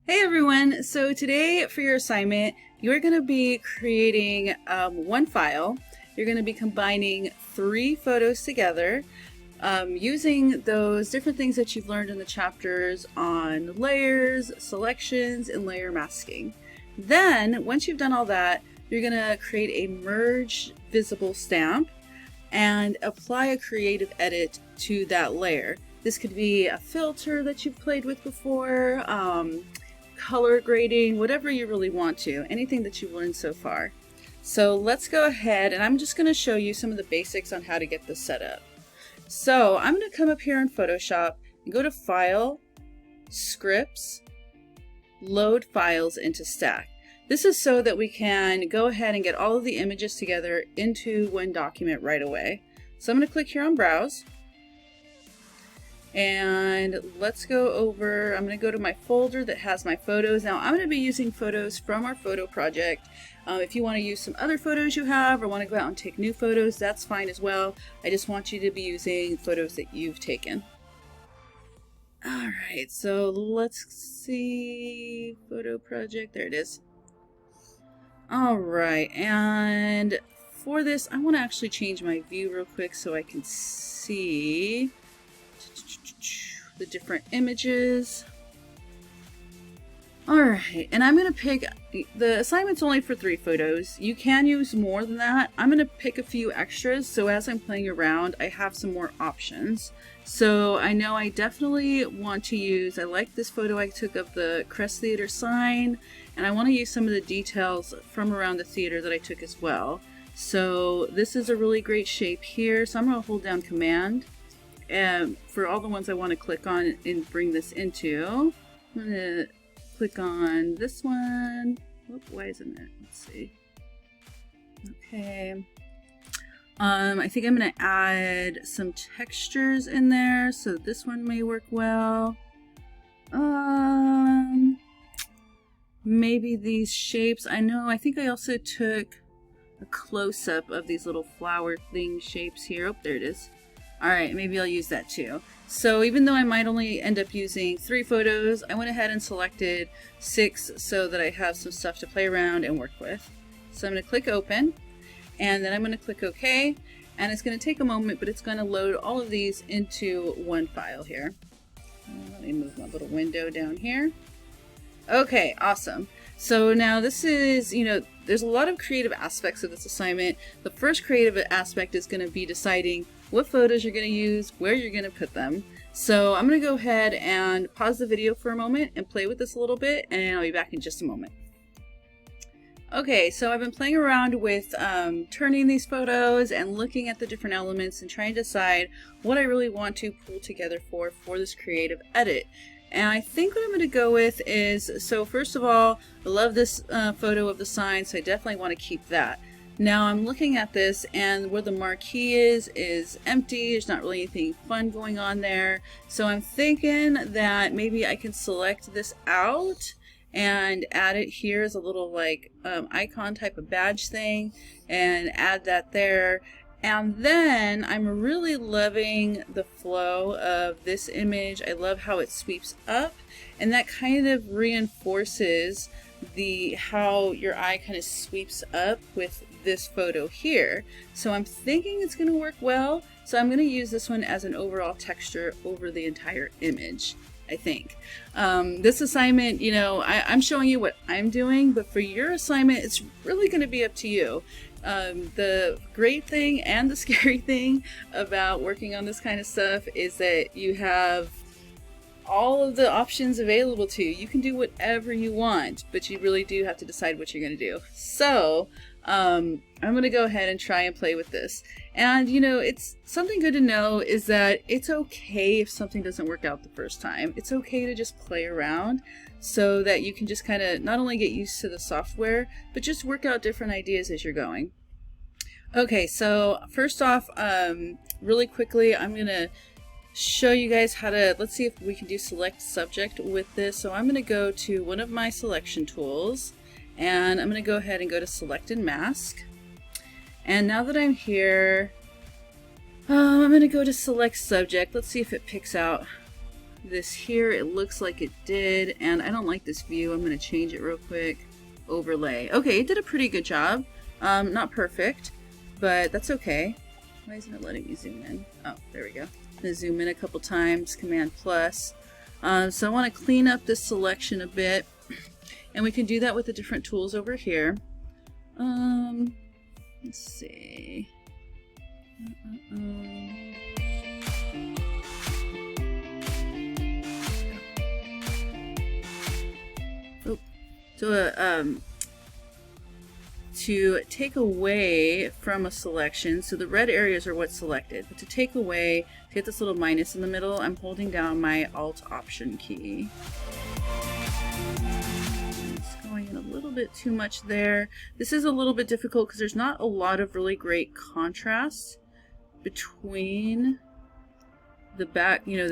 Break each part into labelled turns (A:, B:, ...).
A: Hey everyone! So today for your assignment, you're going to be creating one file. You're going to be combining 3 photos together using those different things that you've learned in the chapters on layers, selections, and layer masking. Then, once you've done all that, you're going to create a merge visible stamp and apply a creative edit to that layer. This could be a filter that you've played with before, color grading, whatever you really want to, anything that you've learned so far. So let's go ahead, and I'm just going to show you some of the basics on how to get this set up. So I'm going to come up here in Photoshop and go to File, Scripts, Load Files into Stack. This is so that we can go ahead and get all of the images together into one document right away. So I'm going to click here on Browse. And let's go over, I'm going to go to my folder that has my photos. Now I'm going to be using photos from our photo project. If you want to use some other photos you have or want to go out and take new photos, that's fine as well. I just want you to be using photos that you've taken. Alright, so let's see, photo project, there it is. Alright, and for this I want to actually change my view real quick so I can see the different images. Alright, and I'm going to pick, the assignment's only for 3 photos. You can use more than that. I'm going to pick a few extras so as I'm playing around I have some more options. So I know I definitely want to use, I like this photo I took of the Crest Theater sign, and I want to use some of the details from around the theater that I took as well. So this is a really great shape here, so I'm going to hold down Command. And for all the ones I want to click on and bring this into, I'm going to click on this one. Oh, why isn't it? Let's see. Okay. I think I'm going to add some textures in there, so this one may work well. Maybe these shapes. I think I also took a close-up of these little flower thing shapes here. Oh, there it is. Alright, maybe I'll use that too. So even though I might only end up using 3 photos, I went ahead and selected 6 so that I have some stuff to play around and work with. So I'm going to click Open, and then I'm going to click OK, and it's going to take a moment, but it's going to load all of these into one file here. Let me move my little window down here. Okay, awesome. So now this is, there's a lot of creative aspects of this assignment. The first creative aspect is going to be deciding what photos you're going to use, where you're going to put them. So I'm going to go ahead and pause the video for a moment and play with this a little bit, and I'll be back in just a moment. Okay, so I've been playing around with turning these photos and looking at the different elements and trying to decide what I really want to pull together for this creative edit. And I think what I'm going to go with is, so first of all, I love this photo of the sign, so I definitely want to keep that. Now I'm looking at this, and where the marquee is empty. There's not really anything fun going on there. So I'm thinking that maybe I can select this out and add it here as a little like icon type of badge thing and add that there. And then I'm really loving the flow of this image. I love how it sweeps up, and that kind of reinforces how your eye kind of sweeps up with this photo here. So I'm thinking it's going to work well. So I'm going to use this one as an overall texture over the entire image, I think. This assignment, I'm showing you what I'm doing, but for your assignment, it's really going to be up to you. The great thing and the scary thing about working on this kind of stuff is that you have all of the options available to you. You can do whatever you want, but you really do have to decide what you're going to do. So I'm going to go ahead and try and play with this. And it's something good to know is that it's okay if something doesn't work out the first time. It's okay to just play around so that you can just kind of not only get used to the software, but just work out different ideas as you're going. Okay, so first off, really quickly, I'm going to show you guys how to, let's see if we can do select subject with this. So I'm going to go to one of my selection tools, and I'm going to go ahead and go to select and mask. And now that I'm here, I'm going to go to select subject. Let's see if it picks out this here, it looks like it did, and I don't like this view. I'm going to change it real quick. Overlay. Okay, it did a pretty good job. Not perfect, but that's okay. Why isn't it letting me zoom in? Oh, there we go. I'm going to zoom in a couple times, Command plus. So I want to clean up this selection a bit, and we can do that with the different tools over here. Let's see. Oh, so to take away from a selection, so the red areas are what's selected, but to take away, to hit this little minus in the middle, I'm holding down my Alt Option key. It's going in a little bit too much there. This is a little bit difficult because there's not a lot of really great contrast between the back, you know,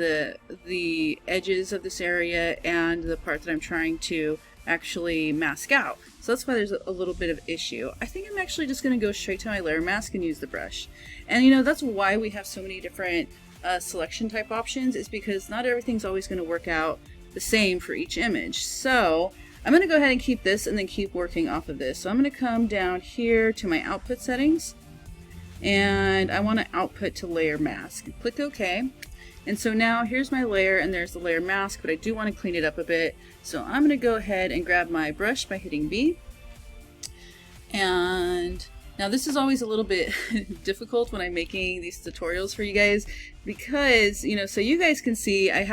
A: the edges of this area and the part that I'm trying to actually mask out. So that's why there's a little bit of issue. I think I'm actually just going to go straight to my layer mask and use the brush. And you know, that's why we have so many different selection type options, is because not everything's always going to work out the same for each image. So I'm going to go ahead and keep this and then keep working off of this. So I'm going to come down here to my output settings, and I want to output to layer mask. Click OK. And so now here's my layer, and there's the layer mask, but I do want to clean it up a bit. So I'm going to go ahead and grab my brush by hitting B. And now this is always a little bit difficult when I'm making these tutorials for you guys, because, you know, so you guys can see I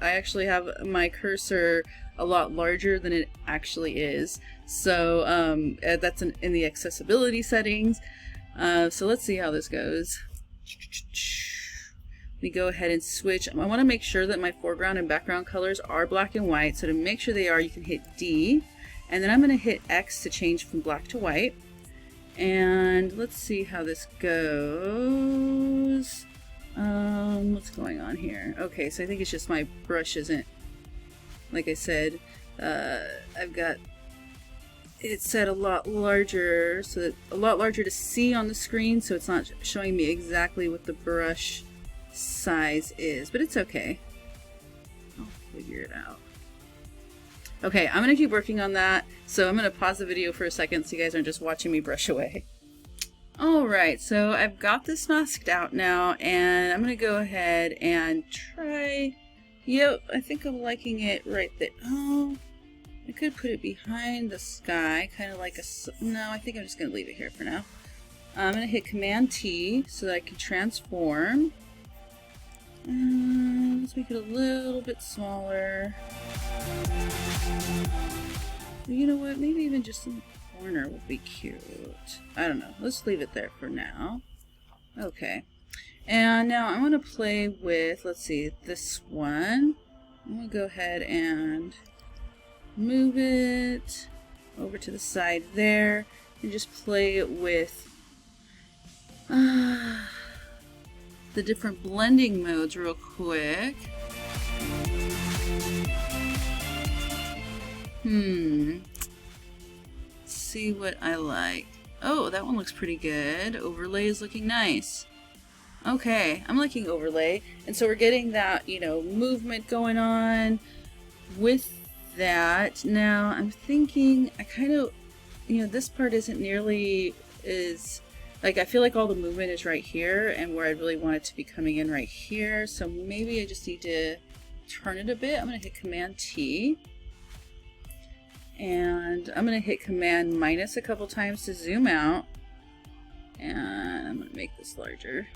A: actually have my cursor a lot larger than it actually is. So that's in the accessibility settings. So let's see how this goes. We go ahead and switch. I want to make sure that my foreground and background colors are black and white. So to make sure they are, you can hit D, and then I'm going to hit X to change from black to white. And let's see how this goes. What's going on here? Okay, so I think it's just my brush isn't, like I said, I've got it set a lot larger, so that a lot larger to see on the screen, so it's not showing me exactly what the brush size is, but it's okay. I'll figure it out. Okay, I'm gonna keep working on that, so I'm gonna pause the video for a second so you guys aren't just watching me brush away. Alright, so I've got this masked out now, and I'm gonna go ahead and try. Yep, I think I'm liking it right there. Oh, I could put it behind the sky, kind of like a. No, I think I'm just gonna leave it here for now. I'm gonna hit Command T so that I can transform. Let's make it a little bit smaller. You know what? Maybe even just in the corner would be cute. I don't know. Let's leave it there for now. Okay. And now I want to play with, let's see, this one. I'm going to go ahead and move it over to the side there and just play it with the different blending modes real quick. Let's see what I like. Oh, that one looks pretty good. Overlay is looking nice. Okay, I'm liking overlay. And so we're getting that, you know, movement going on with that. Now I'm thinking I kind of, you know, this part isn't nearly as, like, I feel like all the movement is right here, and where I really want it to be coming in right here. So maybe I just need to turn it a bit. I'm going to hit Command T. And I'm going to hit Command minus a couple times to zoom out. And I'm going to make this larger.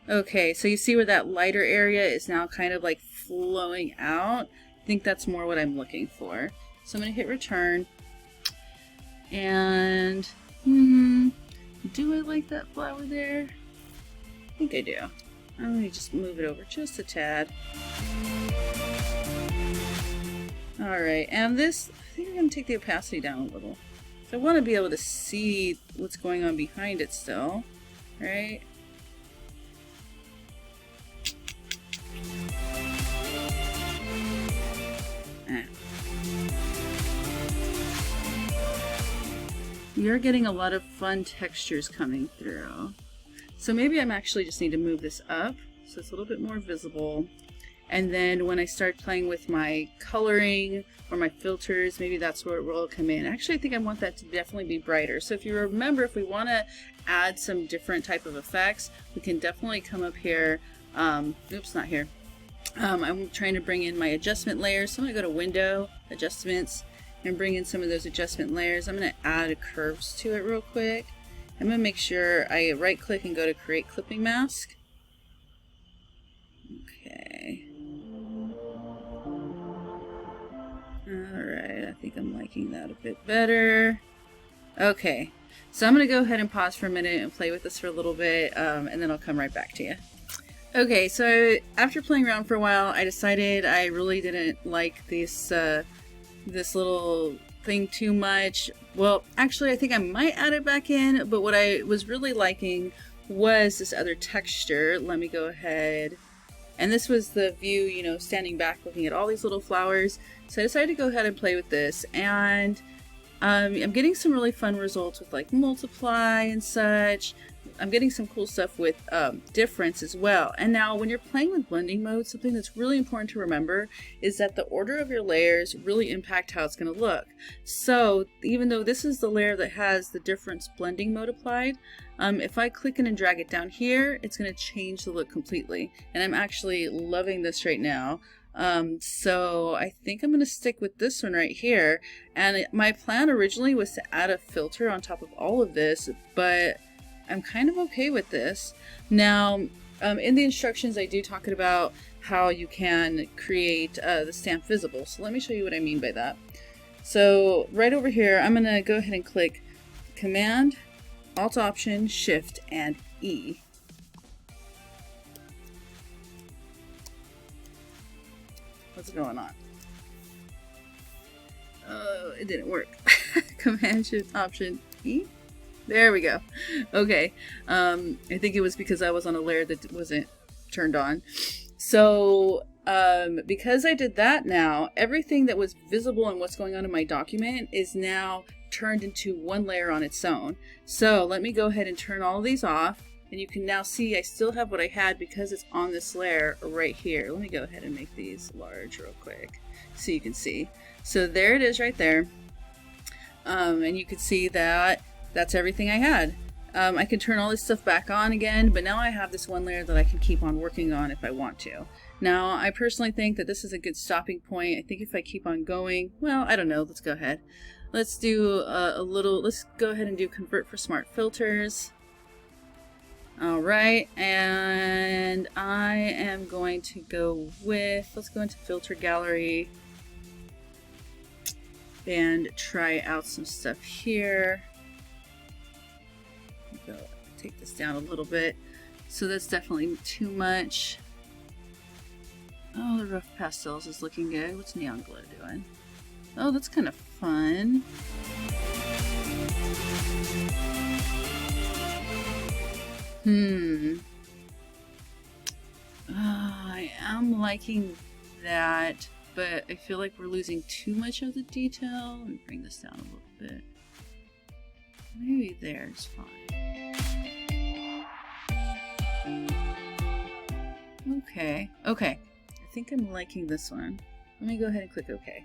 A: Okay, so you see where that lighter area is now kind of like flowing out. I think that's more what I'm looking for. So I'm going to hit return. And do I like that flower there? I think I do. I'm going to just move it over just a tad. Alright, and this, I think I'm going to take the opacity down a little. So I want to be able to see what's going on behind it still, right? You're getting a lot of fun textures coming through. So maybe I'm actually just need to move this up so it's a little bit more visible. And then when I start playing with my coloring or my filters, maybe that's where it will come in. Actually, I think I want that to definitely be brighter. So if you remember, if we want to add some different type of effects, we can definitely come up here. Oops, not here. I'm trying to bring in my adjustment layers. So I'm going to go to Window, Adjustments, and bring in some of those adjustment layers. I'm going to add curves to it real quick. I'm going to make sure I right click and go to Create Clipping Mask. Okay. Alright, I think I'm liking that a bit better. Okay, so I'm going to go ahead and pause for a minute and play with this for a little bit, and then I'll come right back to you. Okay, so after playing around for a while, I decided I really didn't like this little thing too much. Well, actually, I think I might add it back in, but what I was really liking was this other texture. Let me go ahead. And this was the view, you know, standing back looking at all these little flowers. So I decided to go ahead and play with this, and I'm getting some really fun results with like multiply and such. I'm getting some cool stuff with difference as well. And now when you're playing with blending mode, something that's really important to remember is that the order of your layers really impact how it's going to look. So even though this is the layer that has the difference blending mode applied, if I click in and drag it down here, it's going to change the look completely. And I'm actually loving this right now. So I think I'm going to stick with this one right here. And my plan originally was to add a filter on top of all of this, but I'm kind of okay with this. Now, in the instructions, I do talk about how you can create the stamp visible. So let me show you what I mean by that. So right over here, I'm going to go ahead and click Command, Alt Option, Shift, and E. What's going on? Oh, it didn't work. Command, Shift, Option, E. There we go. Okay. I think it was because I was on a layer that wasn't turned on. So because I did that now, everything that was visible and what's going on in my document is now turned into one layer on its own. So let me go ahead and turn all of these off. And you can now see I still have what I had because it's on this layer right here. Let me go ahead and make these large real quick so you can see. So there it is right there. And you can see that that's everything I had. I can turn all this stuff back on again, but now I have this one layer that I can keep on working on if I want to. Now, I personally think that this is a good stopping point. I think if I keep on going, well, I don't know. Let's go ahead. Let's do let's go ahead and do Convert for Smart Filters. All right, and I am going to go with, let's go into Filter Gallery and try out some stuff here. Go take this down a little bit. So that's definitely too much. Oh, the rough pastels is looking good. What's Neon Glow doing? Oh, that's kind of fun. I am liking that, but I feel like we're losing too much of the detail. Let me bring this down a little bit. Maybe there's fine. Okay. I think I'm liking this one. Let me go ahead and click OK.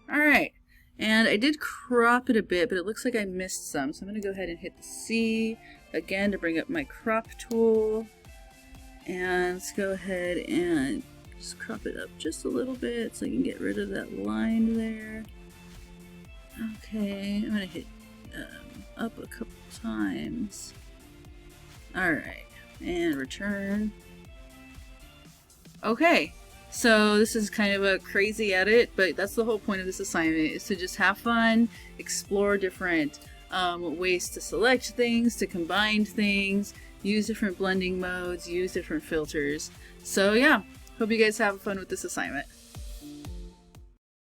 A: Alright. And I did crop it a bit, but it looks like I missed some. So I'm going to go ahead and hit the C again to bring up my crop tool. And let's go ahead and just crop it up just a little bit so I can get rid of that line there. Okay, I'm going to hit up a couple times. Alright, and return. Okay, so this is kind of a crazy edit, but that's the whole point of this assignment, is to just have fun, explore different ways to select things, to combine things, use different blending modes, use different filters. So yeah, hope you guys have fun with this assignment.